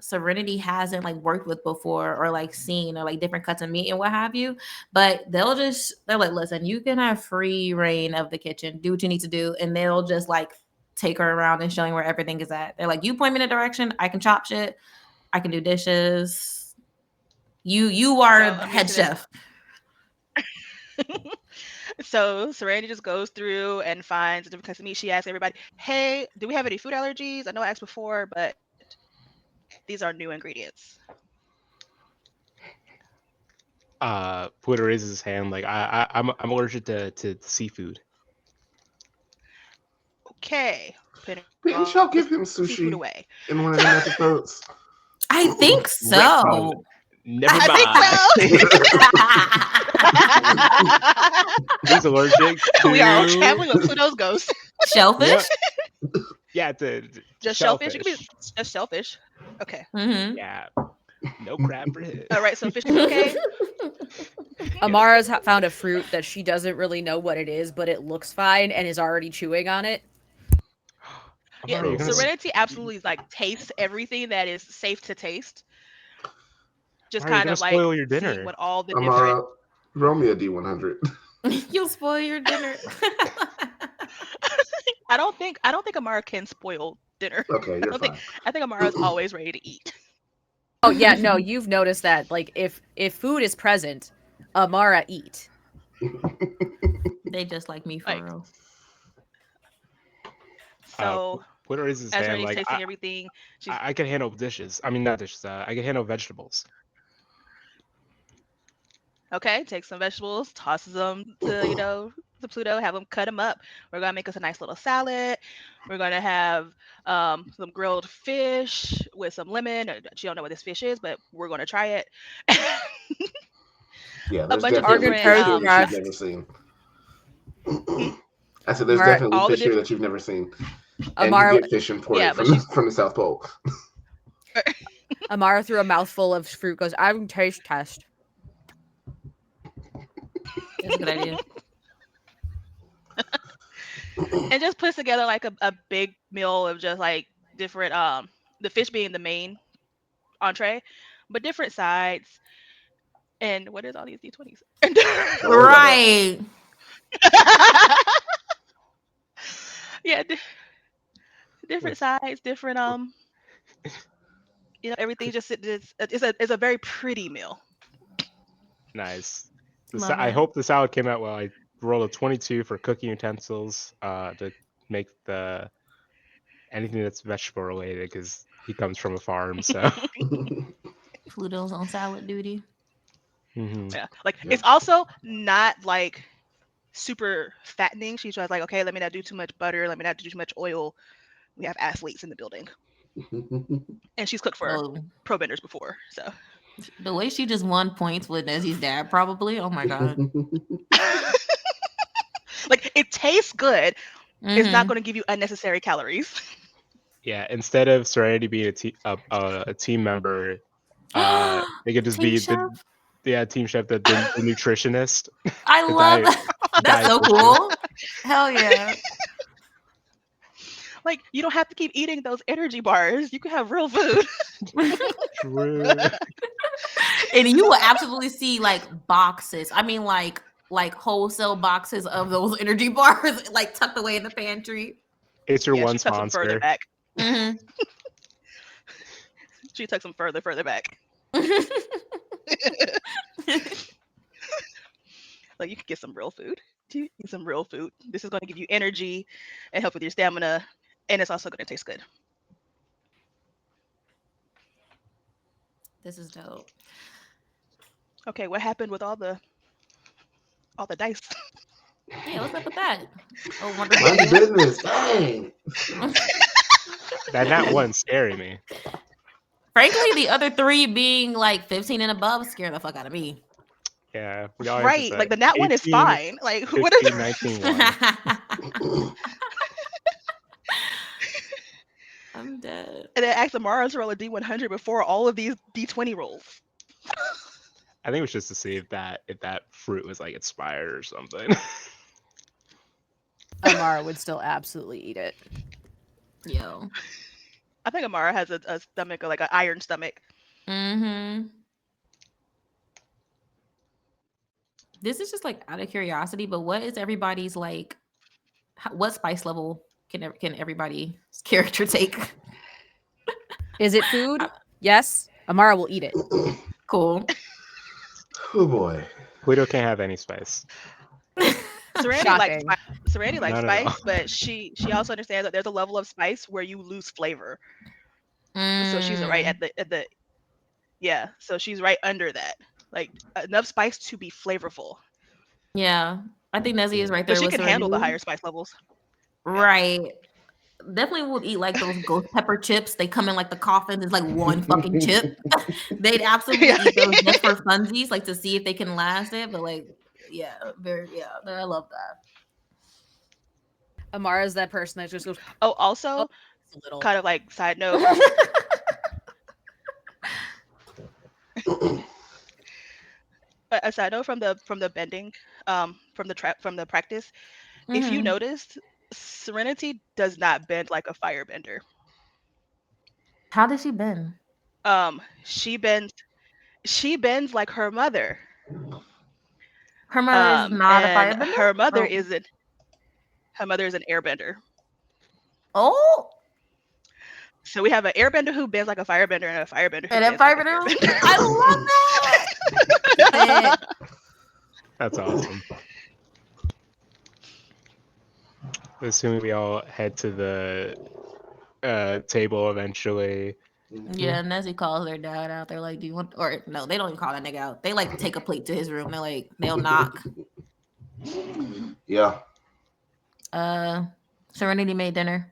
Serenity hasn't like worked with before or like seen or like different cuts of meat and what have you. But they're like, listen, you can have free reign of the kitchen, do what you need to do, and they'll just like take her around and showing where everything is at. They're like, you point me in a direction, I can chop shit, I can do dishes. You are So the I'm head guessing chef. So Serenity just goes through and finds different kinds of meat. She asks everybody, "Hey, do we have any food allergies? I know I asked before, but these are new ingredients." Puerto raises his hand like I'm allergic to seafood. Okay, putting didn't all y'all the give him seafood sushi away. in one of them episodes? I think Retcon. so. Never I mind. think so. He's allergic to We are traveling with Pluto's ghost. Shellfish. yeah, to Just shellfish. It could be just shellfish. Okay. Mm-hmm. Yeah, no crab for him. All right. So fish is okay. Amara's found a fruit that she doesn't really know what it is, but it looks fine and is already chewing on it. Yeah. Amara, you're gonna Serenity absolutely like tastes everything that is safe to taste. Just Amara, you're kind gonna of like spoil your seeing dinner. what all the different. Amara, roll me a D100. You'll spoil your dinner. I don't think Amara can spoil dinner. Okay, you're fine. I think Amara's always ready to eat. Oh yeah, no, you've noticed that. Like if food is present, Amara eat. They just like me for Like, real. So Puerto raises his as hand Serenity's like tasting everything, she's I can handle dishes. I mean not dishes. I can handle vegetables. okay. Takes some vegetables, tosses them to Pluto, have them cut them up. We're gonna make us a nice little salad. We're gonna have some grilled fish with some lemon. She don't know what this fish is, but we're gonna try it. Yeah, A there's bunch of definitely Argan fish different here toast that you've crust. never seen. I said there's Amara, definitely all the fish here different that you've never seen. And Amara, you get fish imported Yeah, but from, she's from the South Pole. Amara threw a mouthful of fruit. Goes, I can taste test. That's a good idea. and just puts together like a big meal of just like different the fish being the main entree, but different sides. And what is all these D20s? Don't worry about that. Right. Yeah, different sides, different everything just it's a very pretty meal. Nice. Love I it. hope the salad came out well. I rolled a 22 for cooking utensils to make anything that's vegetable related because he comes from a farm. So Pluto's on salad duty. Yeah, like Yeah. it's also not like super fattening. She's just like, okay, let me not do too much butter, let me not do too much oil. We have athletes in the building, and she's cooked for Oh, pro benders before, so the way she just won points with Nezzy's dad, probably. Oh my god. like it tastes good. It's not Mhm. going to give you unnecessary calories. yeah, instead of Serenity being a team member, they could just Team be chef? team chef, the nutritionist. I the love diet- that. That's so dietitian. cool. Hell yeah. Like you don't have to keep eating those energy bars. You can have real food. True. And you will absolutely see like boxes. I mean, like wholesale boxes of those energy bars, like tucked away in the pantry. It's your Yeah, one she tucks them further sponsor. back. Mhm. She tucks them further back. Like you could get some real food. You eat some real food. This is going to give you energy and help with your stamina, and it's also going to taste good. This is dope. Okay, what happened with all the dice? Yeah, what's up with that? Oh, wonderful. Mind your DM. business. Dang. That not one scaring me. Frankly, the other three being like 15 and above scare the fuck out of me. Yeah, we all Right, like the nat one is 18, fine. Like what is 15, 19, 1. I'm dead. and then ask Amara to roll a D100 before all of these D20 rolls. I think it was just to see if that fruit was like expired or something. Amara would still absolutely eat it. Yo. I think Amara has a stomach, like an iron stomach. Mm-hmm. This is just like out of curiosity, but what is everybody's like? What spice level can everybody's character take? Is it food? Yes. Amara will eat it. Cool. Oh boy. Pluto can't have any spice. Serenity likes Shocking. Not at spice, all. but she also understands that there's a level of spice where you lose flavor. So she's right at the yeah. So she's right under that, like enough spice to be flavorful, Yeah, I think Nezzy is right but there she with can handle the Serenity. higher spice levels. Right. Definitely would eat like those ghost pepper chips. They come in like the coffin. There's like one fucking chip. They'd absolutely Yeah. eat those just for funsies, like to see if they can last it. But like, yeah, I love that. Amara's that person that just goes, Oh, also, "It's a little." kind of like side note, a side note from the bending, from the practice. If you Mhm. noticed, Serenity does not bend like a firebender. How did she bend? She bends like her mother. Her mother is not a And firebender. her mother Oh. is an airbender. Oh, So we have an airbender who bends like a firebender and a firebender who and a bends like a firebender. airbender. I love that. That's awesome. Assuming we all head to the table eventually. Yeah, Nezzy calls their dad out. They're like, "Do you want?" Or no, they don't even call that nigga out. They like take a plate to his room. They're like, they'll knock. Yeah. Serenity made dinner.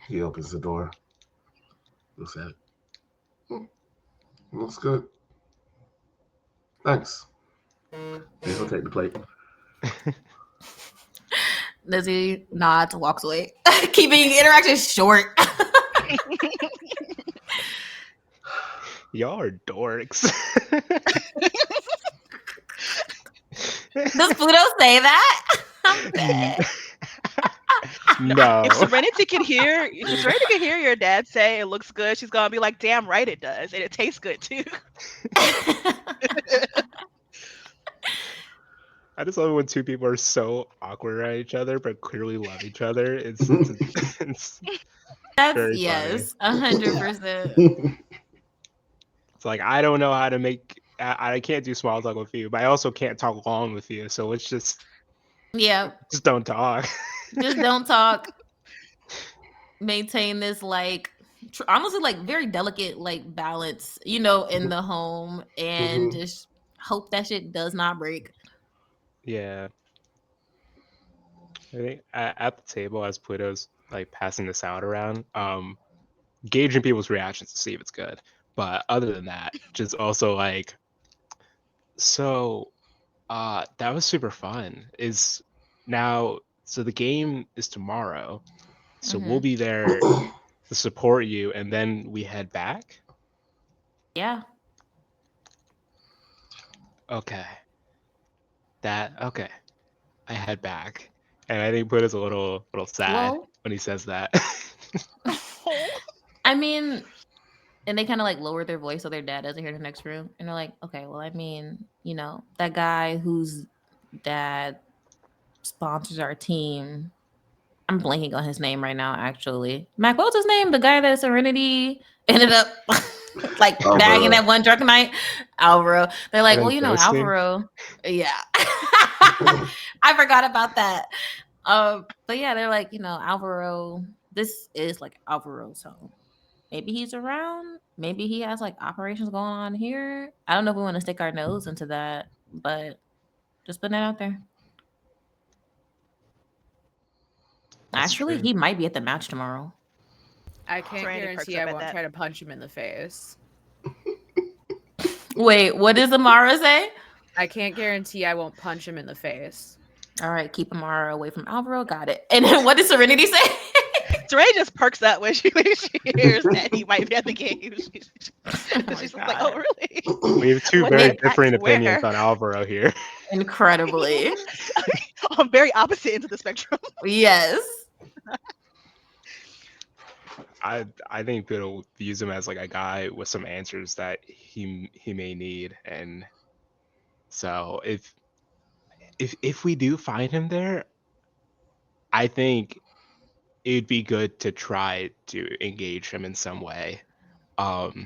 He opens the door. Looks at it. Looks good. Thanks. Please will take the plate. Nezzy nods, walks away, keeping interactions short. Y'all are dorks. Does Pluto say that? I'm dead. No. If Serenity can hear your dad say it looks good, she's gonna be like, "Damn right it does, and it tastes good too." I just love it when two people are so awkward around each other but clearly love each other. It's That's very yes, 100%. It's like I don't know how to make. I can't do small talk with you, but I also can't talk long with you. So let's just don't talk. Just don't talk. Maintain this like honestly like very delicate like balance, in the home, and just hope that shit does not break. Yeah. I think at the table as Pluto's like passing this out around, gauging people's reactions to see if it's good. But other than that, just also like, so that was super fun. So the game is tomorrow. So we'll be there to support you, and then we head back. Yeah. Okay. Okay. I head back. And I think Pluto's a little sad when he says that. I mean, and they kind of like lower their voice so their dad doesn't hear the next room. And they're like, okay, well, I mean, that guy whose dad sponsors our team. I'm blanking on his name right now, actually. Mac, what was his name? The guy that Serenity ended up like bagging that one drunk night? Alvaro. They're like, well, Alvaro. Yeah. I forgot about that. But yeah, they're like, Alvaro, this is like Alvaro's home. Maybe he's around. Maybe he has like operations going on here. I don't know if we want to stick our nose into that, but just putting that out there. That's Actually, true. he might be at the match tomorrow. I can't Serenity guarantee perks up I at won't that. try to punch him in the face. Wait, what does Amara say? I can't guarantee I won't punch him in the face. All right, keep Amara away from Alvaro. Got it. And then what does Serenity say? Serenity just perks up when she hears that he might be at the game. She's just like, oh, really? We have two What very impact different opinions where? on Alvaro here. Incredibly. On very opposite ends of the spectrum. Yes. I think Bill views him as like a guy with some answers that he may need, and so if we do find him there, I think it'd be good to try to engage him in some way. I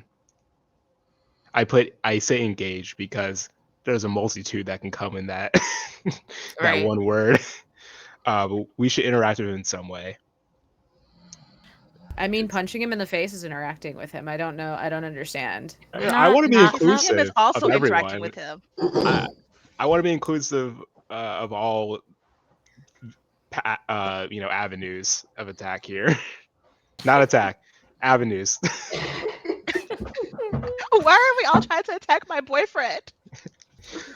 say engage because there's a multitude that can come in that that one word. But we should interact with him in some way. I mean, punching him in the face is interacting with him. I don't know. I don't understand. I want to be inclusive Him is also of interacting everyone. with him. I want to be inclusive of all, avenues of attack here. Not attack, avenues. Why are we all trying to attack my boyfriend?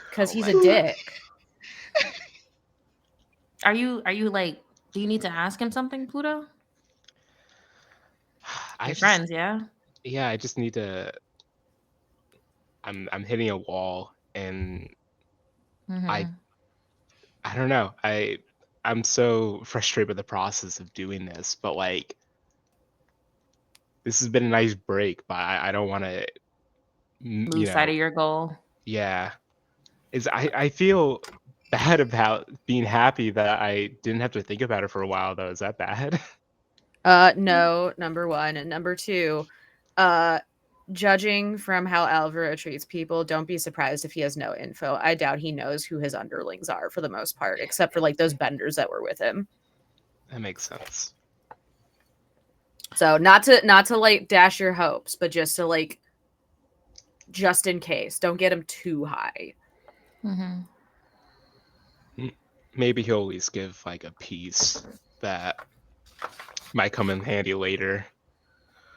Because he's a dick. Are you like? Do you need to ask him something, Pluto? Friends, yeah. Yeah, I just need to. I'm hitting a wall, and I don't know. I'm so frustrated with the process of doing this, but like, this has been a nice break, but I don't want to lose sight of your goal. Yeah, I feel bad about being happy that I didn't have to think about it for a while, though. Is that bad? No, number one. And number two, judging from how Alvaro treats people, don't be surprised if he has no info. I doubt he knows who his underlings are for the most part, except for like those benders that were with him. That makes sense. So not to like dash your hopes, but just to like, just in case, don't get him too high. Maybe he'll at least give like a piece that might come in handy later.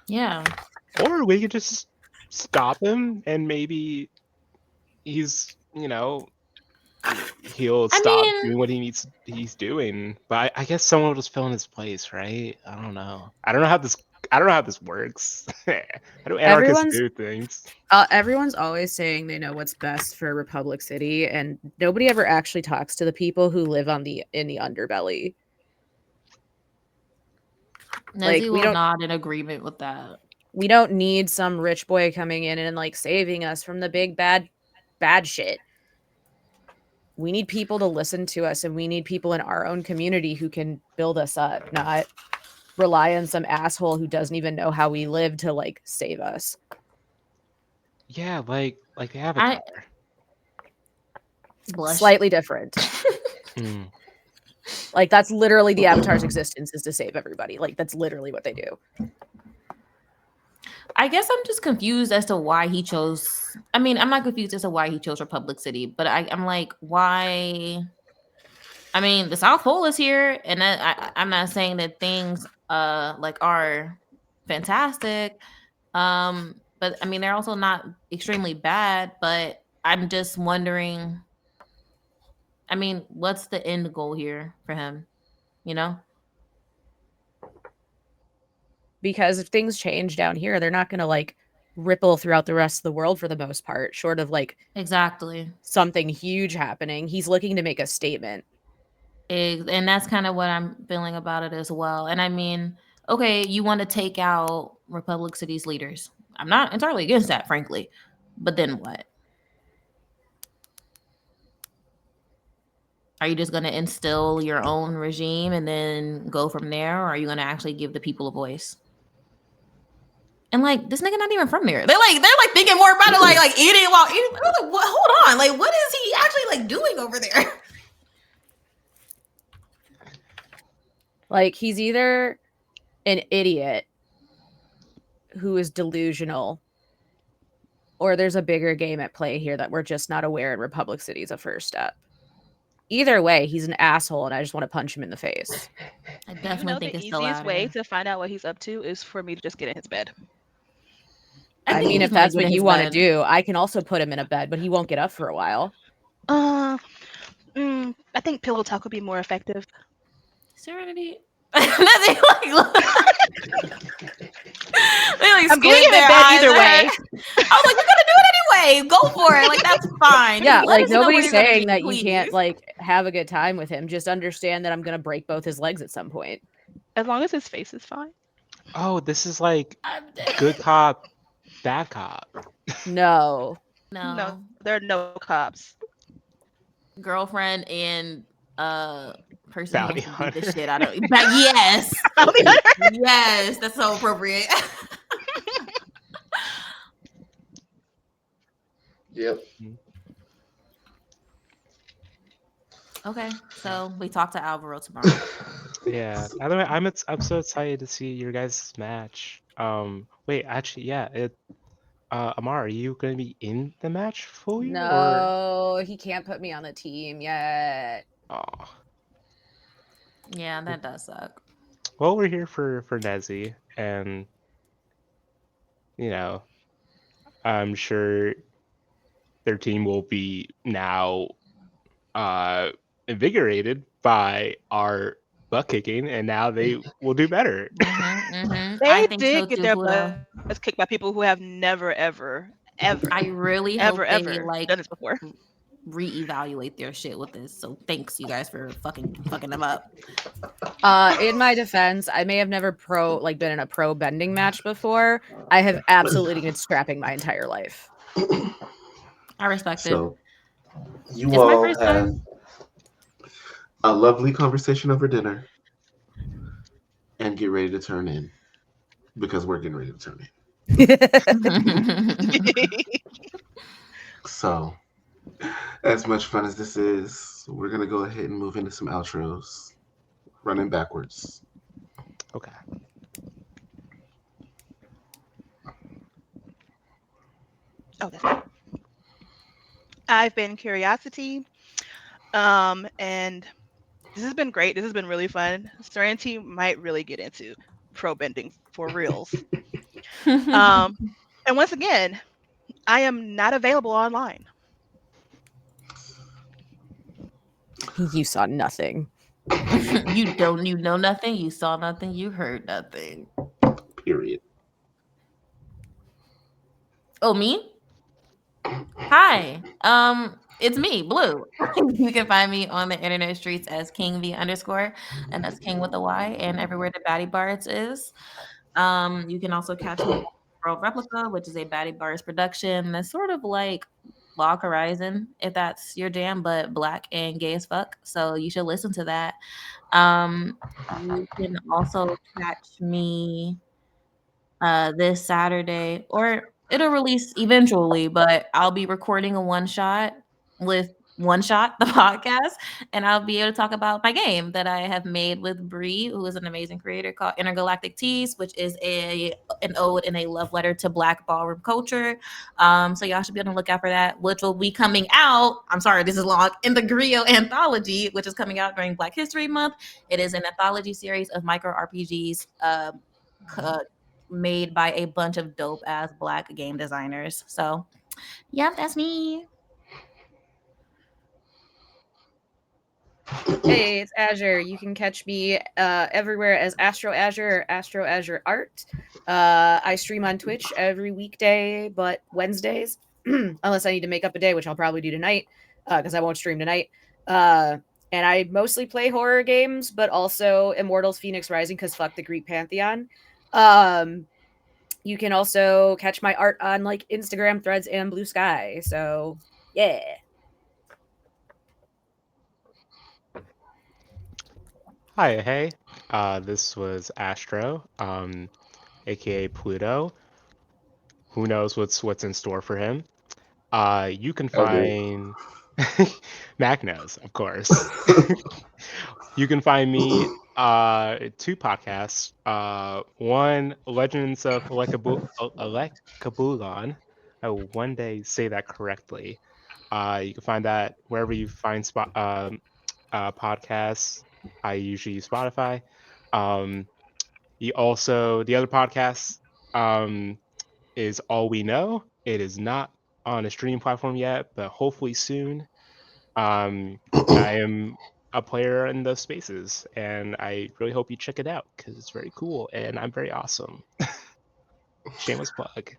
Yeah. Or we could just stop him and maybe he's, he'll stop doing what he's doing. But I guess someone will just fill in his place, right? I don't know. I don't know how this works. How do anarchists do things? Everyone's always saying they know what's best for Republic City, and nobody ever actually talks to the people who live in the underbelly. Nezzy will nod in agreement with that. We don't need some rich boy coming in and like saving us from the big bad shit. We need people to listen to us, and we need people in our own community who can build us up, not rely on some asshole who doesn't even know how we live to like save us. Yeah, like the Avatar. Slightly different. Like that's literally the Avatar's existence, is to save everybody. Like that's literally what they do. I guess I'm just confused as to why he chose. I mean, I'm not confused as to why he chose Republic City, but I'm like, why? I mean, the South Pole is here, and I'm not saying that things like are fantastic, but I mean they're also not extremely bad. But I'm just wondering. I mean, what's the end goal here for him? Because if things change down here, they're not going to like ripple throughout the rest of the world for the most part, short of like exactly something huge happening. He's looking to make a statement. And that's kind of what I'm feeling about it as well. And I mean, okay, you want to take out Republic City's leaders. I'm not entirely against that, frankly. But then what? Are you just going to instill your own regime and then go from there? Or are you going to actually give the people a voice? And like, this nigga not even from there. They're like thinking more about it, like eating while eating. I'm like, what? Hold on. Like, what is he actually like doing over there? Like, he's either an idiot who is delusional, or there's a bigger game at play here that we're just not aware, and Republic City is a first step. Either way, he's an asshole, and I just want to punch him in the face. I definitely think it's the easiest way latter. to find out what he's up to is for me to just get in his bed. I think mean, he if might that's get in what you his want to bed. do, I can also put him in a bed, but he won't get up for a while. I think pillow talk would be more effective. Serenity. They like I'm getting him in bed either way. I was like, you're gonna do it anyway. Go for it. Like, that's fine. Yeah, Just let like us know where nobody's you're gonna saying be, that you can't please. like have a good time with him. Just understand that I'm gonna break both his legs at some point. As long as his face is fine. Oh, this is like I'm dead. good cop, bad cop. No. No, there are no cops. Girlfriend and person Bounty who wants to beat the hunter. shit out of but yes. Bounty hunter. Yes, that's so appropriate. Yep. Okay, so we talk to Alvaro tomorrow. Yeah. By the way, I'm so excited to see your guys' match. Wait, actually, yeah. Amar, are you gonna be in the match fully? Or... No, he can't put me on the team yet. Oh. Yeah, that does suck. Well, we're here for Nezzy, and you know, I'm sure their team will be now invigorated by our butt kicking, and now they will do better. I They think did so get too, their Pluto. butts kicked by people who have never, ever, I really hope ever, they ever like done this before. reevaluate their shit with this. So thanks you guys for fucking them up. In my defense, I may have never been in a pro bending match before. I have absolutely been scrapping my entire life. I respect So you it. It's my all first have time. a lovely conversation over dinner and get ready to turn in because we're getting ready to turn in. So, as much fun as this is, we're going to go ahead and move into some outros, running backwards. Okay. Oh, that's right. I've been Curiosity, and this has been great. This has been really fun. Serenity might really get into pro bending for reals. And once again, I am not available online. You saw nothing. You know nothing, you saw nothing, you heard nothing. Period. Oh, me? Hi. It's me, Blue. You can find me on the internet streets as King V _, and that's King with a Y, and everywhere the Baddie Bards is. You can also catch me on World Replica, which is a Baddie Bards production that's sort of like Log Horizon, if that's your jam, but black and gay as fuck. So you should listen to that. You can also catch me this Saturday, or it'll release eventually, but I'll be recording a one shot with One Shot, the podcast, and I'll be able to talk about my game that I have made with Bree, who is an amazing creator, called Intergalactic Teas, which is an ode and a love letter to Black ballroom culture. So y'all should be on the lookout for that, which will be coming out. I'm sorry, this is long, in the Griot anthology, which is coming out during Black History Month. It is an anthology series of micro RPGs. Made by a bunch of dope ass Black game designers. So, yep, that's me. Hey, it's Azure. You can catch me everywhere as Astro Azure or Astro Azure Art. I stream on Twitch every weekday, but Wednesdays, unless I need to make up a day, which I'll probably do tonight because I won't stream tonight. And I mostly play horror games, but also Immortals Phoenix Rising because fuck the Greek Pantheon. You can also catch my art on like Instagram, Threads, and Blue Sky. So yeah. Hi, hey. This was Astro, aka Pluto. Who knows what's in store for him? You can I do. find Mac knows, of course. You can find me two podcasts. One Legends of Elekabulon. I will one day say that correctly. You can find that wherever you find podcasts. I usually use Spotify. Um, the other podcast is All We Know. It is not on a streaming platform yet, but hopefully soon. Um, I am a player in those spaces, and I really hope you check it out because it's very cool and I'm very awesome. Shameless plug.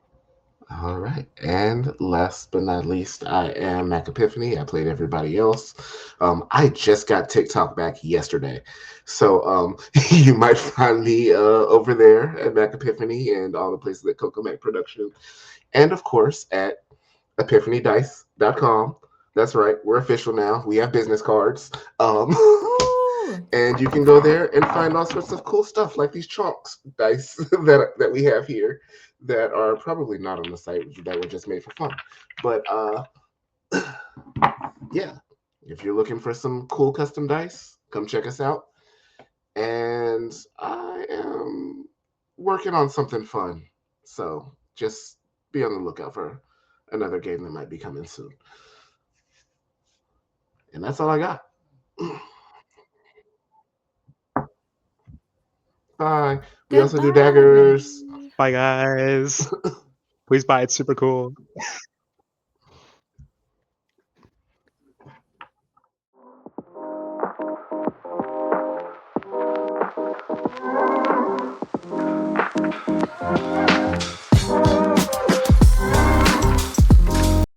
All right. And last but not least, I am Mac Epiphany. I played everybody else. I just got TikTok back yesterday. So you might find me over there at Mac Epiphany and all the places that Coco Mac Production. And of course at epiphanydice.com. That's right. We're official now. We have business cards. Ooh. And you can go there and find all sorts of cool stuff like these chunks dice that we have here that are probably not on the site, that were just made for fun. But yeah, if you're looking for some cool custom dice, come check us out. And I am working on something fun, so just be on the lookout for another game that might be coming soon. And that's all I got. Bye. We also do Goodbye. daggers. Bye, guys. Please buy it. It's super cool.